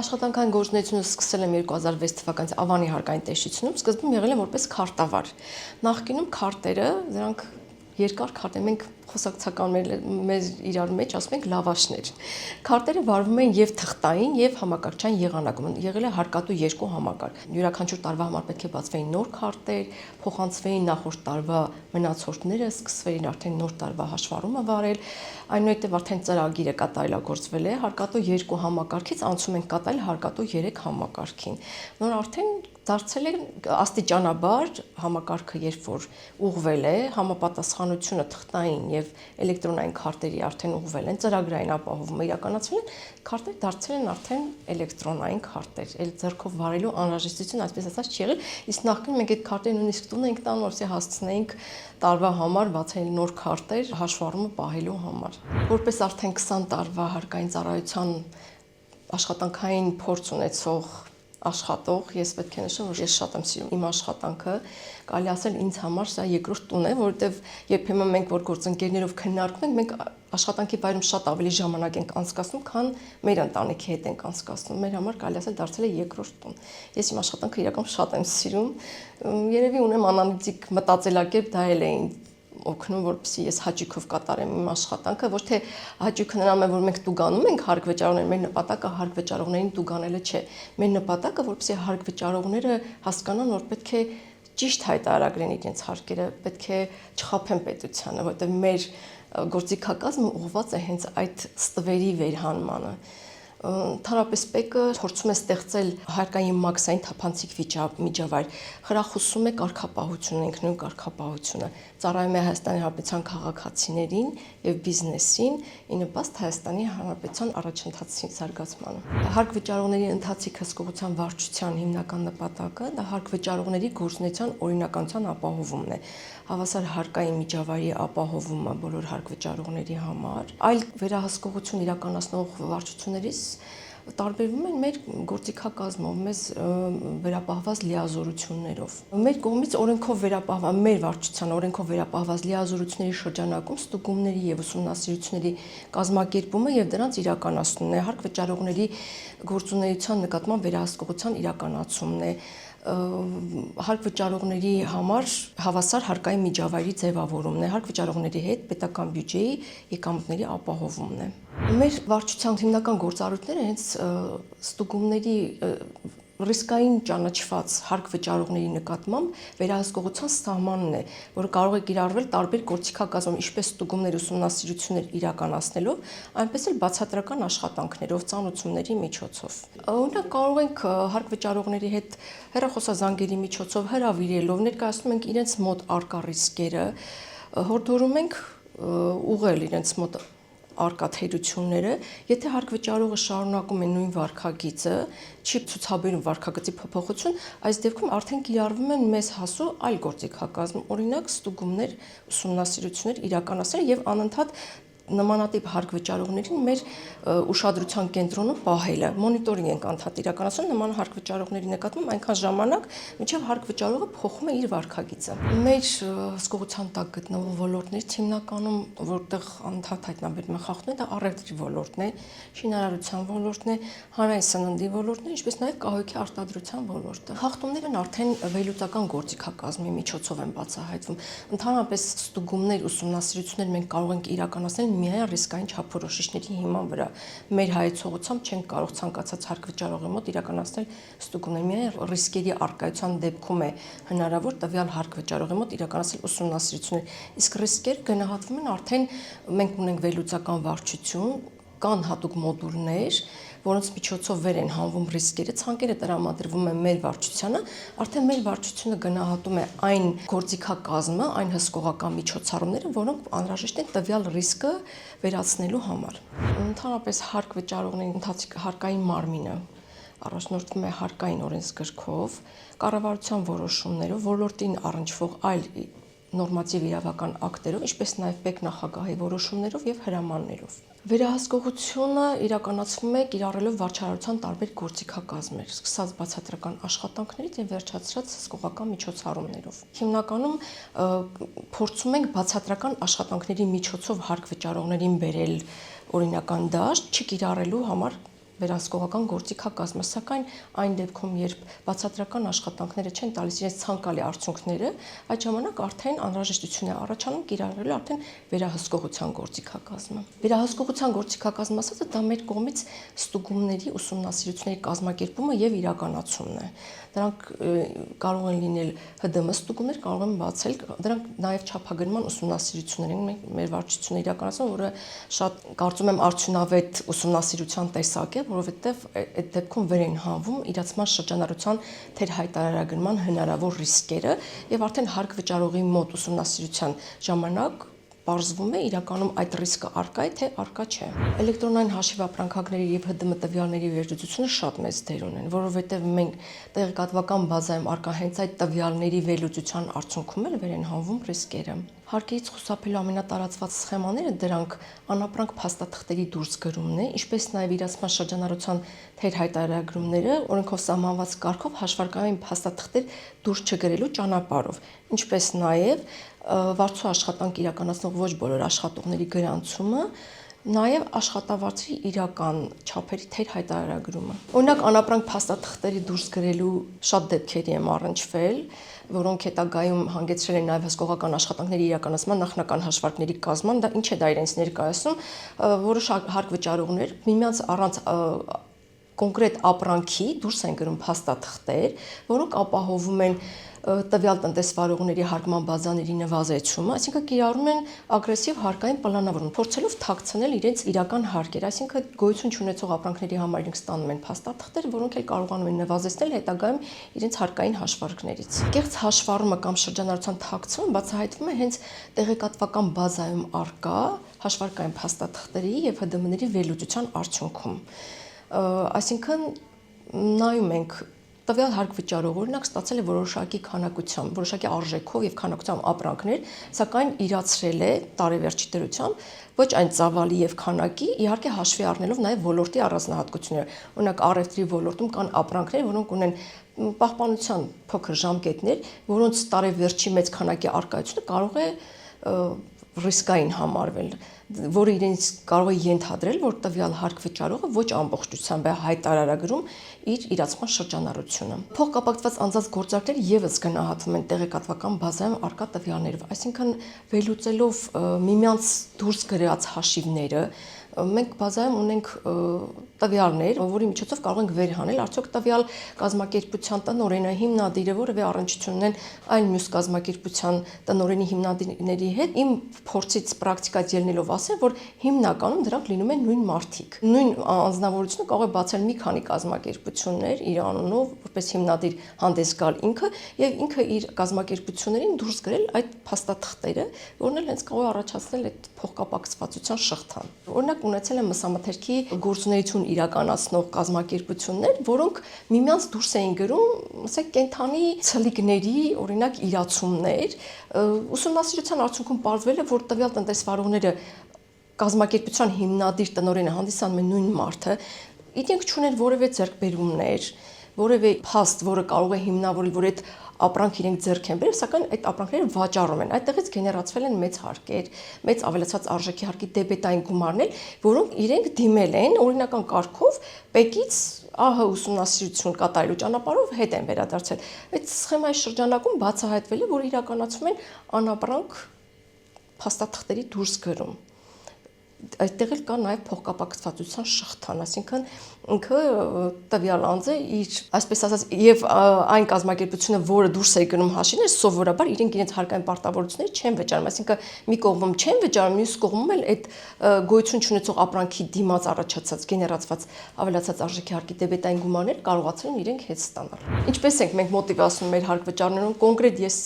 Աշխատանքային գործունեությունը սկսել եմ 2006 թվականից Ավանի հարկային տեսչությունում, սկզբում եղել եմ որպես քարտավար։ Նախկինում քարտերը, դրանք երկար քարտեր, մենք խոսակցական մեր իրար մեջ ասում ենք լավաշներ։ Քարտերը վարվում են եւ թղթային եւ համակարգչային եղանակում։ Եղել է հարկատու երկու համակարգ։ Յուրաքանչյուր տարվա համար պետք է բացվեին նոր քարտեր, փոխանցվեին նախորդ տարվա մնացորդները, սկսվեին արդեն նոր տարվա հաշվառումը վարել։ Այնուհետև արդեն ծրագիրը կատարելագործվել է, հարկատու երկու համակարգից անցում ենք կատարել հարկատու 3 համակարգին։ Նոր արդեն դարձել է աստիճանաբար համակարգը, երբ որ ուղղվել է, համապատասխանությունը թղթային եւ էլեկտրոնային քարտերի արդեն ուղղվել են, ծրագրային ապահովումը իրականացվել է, քարտեր դարձել են արդեն էլեկտրոնային քարտեր, այլ ձեռքով վարելու անհրաժեշտություն այսպես ասած չի եղել, իսկ նախկինում մենք այդ քարտերը նույնիսկ տուն ենք տանում, որպեսզի հասցնեինք տարվա համար բացել նոր քարտեր հաշվառումը պահելու համար։ Որպես արդեն 20 տարվա հարկային ծառայության աշխատանքային փորձ ունեցող աշխատող, ես պետք է նշեմ, որ ես շատ եմ սիրում իմ աշխատանքը, կարելի ասել ինձ համար սա երկրորդ տուն է, որովհետև երբեմն մենք որ գործընկերներով քննարկում ենք, մենք աշխատանքի վայրում շատ ավելի ժամանակ ենք անցկացնում, քան մեր ընտանիքի հետ ենք անցկացնում։ Մեր համար կարելի ասել դարձել է երկրորդ տուն։ Ես իմ աշխատանքը իրական շատ եմ սիրում, երևի ունեմ անալիտիկ մտածելակերպ, դա էլ է օգնում, որպեսզի ես հաճույքով կատարեմ իմ աշխատանքը, ոչ թե հաճույքը նրանում է, որ մենք տուգանում ենք հարկ վճարողներին, մեր նպատակը հարկ վճարողներին տուգանելը չէ։ Մեր նպատակը, որպեսզի հարկ վճարողները հասկանան, որ պետք է ճիշտ հայտարարեն իրենց հարկերը, պետք է չխաբեն պետությանը, որովհետև մեր գործիքակազմը ուղղված է հենց այդ ստվերի վերհանմանը։ Ընդհանրապես ՊԵԿ-ը փորձում է ստեղծել հարկային մաքսային թափանցիկ միջավայր, խրախուսում է կարգապահությունը, ինքնուրույն կարգապահությունը, ծառայում է Հայաստանի Հանրապետության քաղաքացիներին եւ բիզնեսին, ի նպաստ Հայաստանի Հանրապետության առաջընթացի զարգացմանը։ Հարկ վճարողների ընթացիկ հսկողության վարչության հիմնական նպատակը դա հարկ վճարողների գործունեության օրինականության ապահովումն է, հավասար հարկային միջավայրի ապահովումը բոլոր հարկ վճարողների համար, այլ վերահսկողություն իրականացնող վարչություններից տարբերվում են մեր գործիքակազմով, մեզ վերապահված լիազորություններով։ Մեր կողմից օրենքով վերապահված, մեր վարչության օրենքով վերապահված լիազորությունների շրջանակում ստուգումների եւ ուսումնասիրությունների կազմակերպումը եւ դրանց իրականացումն է, հարկ վճարողների գործունեության նկատմամբ վերահսկողության իրականացումն է, հարկ վճարողների համար հավասար հարկային միջավայրի ձևավորումն է, հարկ վճարողների հետ պետական բյուջեի եկամուտների ապահովումն է։ Մեր վարչության հիմնական գործառույթները հենց ստուգումների ռիսկային ճանաչված հարկ վճարողների նկատմամբ վերահսկողության սահմանն է, որը կարող է կիրառվել տարբեր գործիքակազմում, ինչպես ստուգումներ, ուսումնասիրություններ իրականացնելով, այնպես էլ բացատրական աշխատանքներով, ծանոթությունների միջոցով։ Օրինակ կարող ենք հարկ վճարողների հետ հեռախոսազանգերի միջոցով հրավիրելով ներկայացնում ենք իրենց մոտ առկա ռիսկերը, հորդորում ենք ուղղել իրենց մոտ առկա թերությունները, եթե հարկ վճարողը շարունակում է նույն վարքագիծը, չի ցուցաբերում վարքագծի փոփոխություն, այս դեպքում արդեն կիրառվում են մեզ հասու այլ գործիքակազմ, օրինակ ստուգումներ, ուսումնասիրություններ իրականացնել եւ անընդհատ նմանատիպ հարկ վճարողներին մեր ուշադրության կենտրոնում պահելը, մոնիտորինգ ենք անդադար իրականացնում նման հարկ վճարողների նկատմամբ այնքան ժամանակ, մինչև հարկ վճարողը փոխում է իր վարքագիծը։ Մեր հսկողության տակ գտնվող ոլորտներից հիմնականում, որտեղ անդադար հայտնաբերվում է խախտումներ, դա առևտրի ոլորտն է, շինարարության ոլորտն է, հանրային սննդի ոլորտն է, ինչպես նաև կահույքի արտադրության ոլորտը։ Խախտումներն արդեն վերլուծական գործիքակազմի միջոցով են բացահայտվում։ Ընդհանրապես ստուգումներ, ուսումնասիրություններ մենք կարող ենք իրականացնել միայն ռիսկային չափորոշիչների հիման վրա։ Մեր հայեցողությամբ չենք կարող ցանկացած հարկ վճարողի մոտ իրականացնել ստուգումներ, միայն ռիսկերի առկայության դեպքում է հնարավոր տվյալ հարկ վճարողի մոտ իրականացնել ուսումնասիրություններ։ Իսկ ռիսկերը գնահատվում են արդեն մենք ունենք վերլուծական վարչություն, կան հատուկ մոդուլներ, որոնց միջոցով վեր են հանվում ռիսկերը, ցանկերը տրամադրվում են մեր վարչությանը, արդեն մեր վարչությունը գնահատում է այն գործիքակազմը, այն հսկողական միջոցառումները, որոնք անհրաժեշտ են տվյալ ռիսկը վերացնելու համար։ Ընդհանրապես հարկ վճարողների ընթացիկ հարկային մարմինը առաջնորդվում է հարկային օրենսգրքով, կառավարության որոշումներով, ոլորտին առնչվող այլ նորմատիվ իրավական ակտերով, ինչպես նաև ՊԵԿ նախագահի որոշումներով եւ հրամաններով։ Վերահսկողությունը իրականացվում է կիրառելով վարչարարության տարբեր գործիքակազմեր, սկսած բացատրական աշխատանքներից եւ վերջացրած հսկողական միջոցառումներով։ Հիմնականում փորձում ենք բացատրական աշխատանքների միջոցով հարկ վճարողներին բերել օրինական դաշտ, չկիրառելու համար վերահսկողական գործիքակազմը, սակայն այն դեպքում, երբ բացատրական աշխատանքները չեն տալիս իրենց ցանկալի արդյունքները, այդ ժամանակ արդեն անհրաժեշտություն է առաջանում կիրառելու արդեն վերահսկողության գործիքակազմը։ Վերահսկողության գործիքակազմը ասածը դա մեր կողմից ստուգումների, ուսումնասիրությունների կազմակերպումը եւ իրականացումն է։ Դրանք կարող են լինել ՀԴՄ ստուգումներ, կարող են բացել, դրանք նաև չափագրման ուսումնասիրություններ են մեր վարչությունը իրականացնում, որը շատ կարծում եմ արդյունավետ ուսումնասիրության տեսակ է, որովհետև այդ դեպքում վեր են հանվում իրացման շրջանառության թեր հայտարարագրման հնարավոր ռիսկերը եւ արդեն հարկ վճարողի մոտ ուսումնասիրության ժամանակ պարզվում է իրականում այդ ռիսկը առկա է, թե առկա չէ։ Էլեկտրոնային հաշիվ ապրանքների եւ ՀԴՄ տվյալների վերլուծությունը շատ մեծ դեր ունեն, որովհետեւ մենք տեղեկատվական բազայում առկա հենց այդ տվյալների վերլուծության արդյունքում էլ վեր են հանվում ռիսկերը։ Հարկերից խուսափելու ամենատարածված սխեմաները դրանք անապրանք փաստաթղթերի դուրսգրումն է, ինչպես նաև իրացման շրջանառության թեր հայտարարագրումները, օրենքով սահմանված կարգով հաշվարկային փաստաթղթեր դուրս չգրելու ճանապարհով, ինչպես նաև վարձու աշխատանք իրականացնող ոչ բոլոր աշխատողների գրանցումը, նաև աշխատավարձի իրական չափերի թեր հայտարարագրումը։ Օրինակ անապրանք փաստաթղթերի դուրս գրելու շատ դեպքերի եմ առնչվել, որոնք հետագայում հանգեցրել են նաև հսկողական աշխատանքների իրականացման նախնական հաշվարկների կազմման, դա ինչ է դա իրենց ներկայացնում, որոշ հարկ վճարողներ միմյանց առանց կոնկրետ ապրանքի դուրս են գրում փաստաթղթեր, որոնք ապահովում են տվյալ տնտեսվարողների հարկման բազաների նվազեցումը, այսինքն կիրառում են ագրեսիվ հարկային պլանավորում, փորձելով թաքցնել իրենց իրական հարկերը, այսինքն գոյություն չունեցող ապրանքների համար իրենք ստանում են փաստաթղթեր, որոնք էլ կարողանում են նվազեցնել հետագայում իրենց հարկային հաշվարկներից։ Կեղծ հաշվառումը կամ շրջանառության թաքցումը բացահայտվում է հենց տեղեկատվական բազայում առկա հաշվարկային փաստաթղթերի եւ ՀԴՄ-ների վերլուծության արդյունքում։ Այսինքն նայում ենք տվյալ հարկ վճարող օրինակ ստացել է որոշակի քանակությամբ, որոշակի արժեքով եւ քանակությամբ ապրանքներ, սակայն իրացրել է տարեվերջի դրությամբ ոչ այն ծավալի եւ քանակի, իհարկե հաշվի առնելով նաեւ ոլորտի առանձնահատկությունները։ Օրինակ առևտրի ոլորտում կան ապրանքներ, որոնք ունեն պահպանության փոքր ժամկետներ, որոնց տարեվերջի մեծ քանակի առկայությունը կարող է ռիսկային համարվել, որը իրենց կարող է ենթադրել, որ տվյալ հարկ վճարողը ոչ ամբողջությամբ է հայտարարագրում իր իրացման շրջանառությունը։ Փոխկապակցված անձանց գործարքները եւս գնահատվում են տեղեկատվական բազայում առկա տվյալներով, այսինքն վերլուծելով միմյանց դուրս գրած հաշիվները, մենք բազայում ունենք տվյալներ, որի միջոցով կարող ենք վերհանել արդյոք տվյալ կազմակերպության տնօրենը, հիմնադիրը որևէ առնչություն ունեն այլ մյուս կազմակերպության տնօրենի հիմնադիրների հետ, իմ փորձից պրակտիկայից ելնելով ասեմ, որ հիմնականում դրանք լինում են նույն մարդիկ։ Նույն անձնավորությունը կարող է բացել մի քանի կազմակերպություններ իր անունով, որպես հիմնադիր հանդես գալ ինքը եւ ինքը իր կազմակերպություններին դուրս գրել այդ փաստաթղթերը, որն էլ հենց կարող է առաջացնել այդ փոխկապակցվածության շղթան։ Օրինակ ունեցել եմ մսամթերքի գործունեություն իրականացնող կազմակերպություններ, որոնք միմյանց դուրս էին գրում, ասենք կենթանի ցլիկների, օրինակ իրացումներ, ուսումնասիրության արդյունքում պարզվել է, որ տվյալ տնտեսվարողները կազմակերպության հիմնադիր տնօրենը հանդիսանում է նույն մարդը, իրենք չունեն որևէ ձեռքբերումներ, որևէ փաստ, որը կարող է հիմնավորել, որ այդ ապրանք իրենք ձեռք են բերել, սակայն այդ ապրանքները վաճառում են։ Այդտեղից գեներացվել են մեծ հարկեր, մեծ ավելացած արժեքի հարկի դեբետային գումարներ, որոնք իրենք դիմել են օրինական կարգով ՊԵԿ-ից ԱՀ ուսումնասիրություն կատարելու ճանապարհով հետ են վերադարձել։ Այդ սխեմայի շրջանակում բացահայտվել է, որ իրականացում են անապրանք փաստաթղթերի դուրսգրում։ Այդտեղ էլ կա նաև փոխկապակցվածության շղթան, այսինքն ինքը տվյալ անձը իր, այսպես ասած, եւ այն կազմակերպությունը, որը դուրս է գնում հաշիվներ, սովորաբար իրենց հարկային պարտավորությունները չեն վճարում, այսինքն մի կողմում չեն վճարում, մյուս կողմում էլ այդ գոյություն չունեցող ապրանքի դիմաց առաջացած գեներացված ավելացած արժեքի հարկի դեբետային գումարներ կարողացել են իրենք հետ ստանալ։ Ինչպես ենք մենք մոտիվացնում մեր հարկ վճարներում, կոնկրետ ես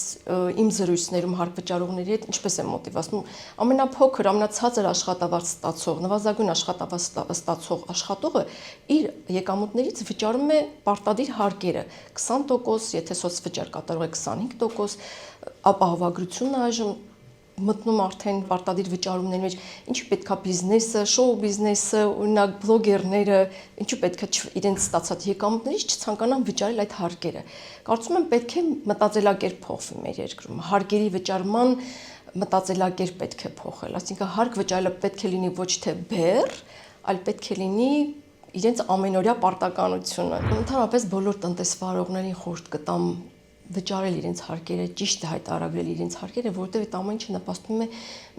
իմ զրույցներում հարկ վճարողների հետ ինչպես եմ մոտիվացնում, ամենափոքր, ամենացածր աշխատավարձ ստացող, նվազագույն աշխատավարձ ստացող աշխատողը իր եկամուտներից վճարում է պարտադիր հարկերը 20%, եթե սոցվճար կատարող է 25%, ապահովագրությունն այժմ մտնում արդեն պարտադիր վճարումների մեջ, ինչու պետքա բիզնեսը, շոու բիզնեսը, օրինակ բլոգերները, ինչու պետքա իրենց ստացած եկամուտներից չցանկանան վճարել այդ հարկերը։ Կարծում եմ պետք է մտածելակերպ փոխվի մեր երկրում, հարկերի վճարման մտածելակերպ պետք է փոխել, այսինքն հարկ վճարելը պետք է լինի ոչ թե բեռ, այլ պետք է լինի իրենց ամենօրյա պարտականությունը։ Ընդհանրապես բոլոր տնտեսվարողներին խորհուրդ կտամ վճարել իրենց հարկերը, ճիշտ հայտարարել իրենց հարկերը, որովհետև այդ ամեն ինչը նպաստում է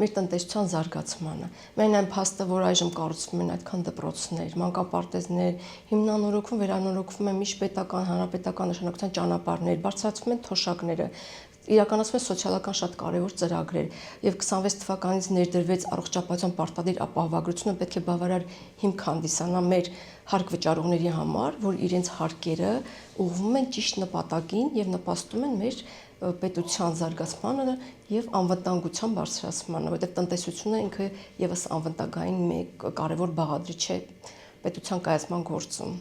մեր տնտեսության զարգացմանը։ Միայն այն փաստը, որ այժմ կառուցվում են այդքան դպրոցներ, մանկապարտեզներ, հիմնանորոգվում, վերանորոգվում են միջպետական, հանրապետական նշանակության ճանապարհներ, բարձրացվում են թոշակները, իրականացվում են սոցիալական շատ կարևոր ծրագրեր եւ 26 թվականից ներդրվեց առողջապահության պարտադիր ապահովագրությունը պետք է բավարար հիմք հանդիսանա մեր հարկ վճարողների համար, որ իրենց հարկերը ուղղվում են ճիշտ նպատակին եւ նպաստում են մեր պետության զարգացմանը եւ անվտանգության բարձրացմանը, որովհետեւ տնտեսությունը ինքը եւս անվտանգային մեկ կարևոր բաղադրիչ է պետության կայացման գործում։